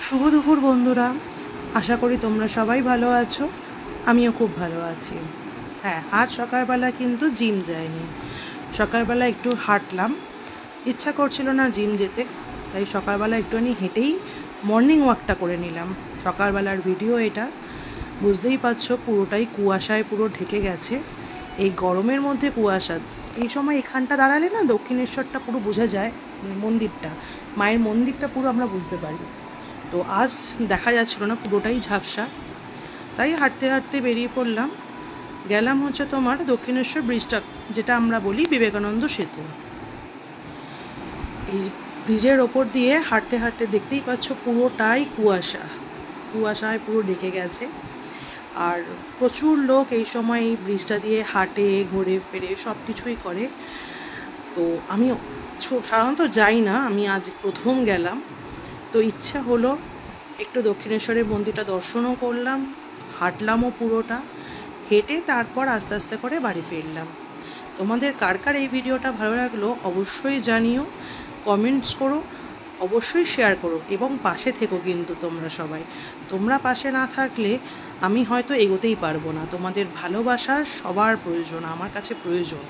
শুভ দুপুর বন্ধুরা, আশা করি তোমরা সবাই ভালো আছো। আমিও খুব ভালো আছি। হ্যাঁ, আজ সকালবেলা কিন্তু জিম যাইনি। সকালবেলা একটু হাঁটলাম, ইচ্ছা করছিল না জিম যেতে, তাই সকালবেলা একটুখানি হেঁটেই মর্নিং ওয়াকটা করে নিলাম। সকালবেলার ভিডিও এটা, বুঝতেই পারছো পুরোটাই কুয়াশায় পুরো ঢেকে গেছে। এই গরমের মধ্যে কুয়াশা, এই সময় এখানটা দাঁড়ালে না দক্ষিণেশ্বরটা পুরো বোঝা যায়, মন্দিরটা, মায়ের মন্দিরটা পুরো আমরা বুঝতে পারি। তো আজ দেখা যাচ্ছিল না, পুরোটাই ঝাপসা, তাই হাঁটতে হাঁটতে বেরিয়ে পড়লাম। গেলাম হচ্ছে তোমার দক্ষিণেশ্বর ব্রিজটা, যেটা আমরা বলি বিবেকানন্দ সেতু। এই ব্রিজের ওপর দিয়ে হাঁটতে হাঁটতে দেখতেই পাচ্ছ পুরোটাই কুয়াশা, কুয়াশায় পুরো ঢেকে গেছে। আর প্রচুর লোক এই সময় এই ব্রিজটা দিয়ে হাঁটে, ঘোরে ফেরে, সব কিছুই করে। তো আমি সাধারণত যাই না, আমি আজ প্রথম গেলাম। তো ইচ্ছা হলো একটু দক্ষিণেশ্বরের মন্দিরটা দর্শনও করলাম, হাঁটলামও পুরোটা, হেঁটে তারপর আস্তে আস্তে করে বাড়ি ফিরলাম। তোমাদের কার কার এই ভিডিওটা ভালো লাগলো অবশ্যই জানিও, কমেন্টস করো, অবশ্যই শেয়ার করো এবং পাশে থেকো কিন্তু তোমরা সবাই। তোমরা পাশে না থাকলে আমি হয়তো এগোতেই পারবো না। তোমাদের ভালোবাসা সবার প্রয়োজন, আমার কাছে প্রয়োজন।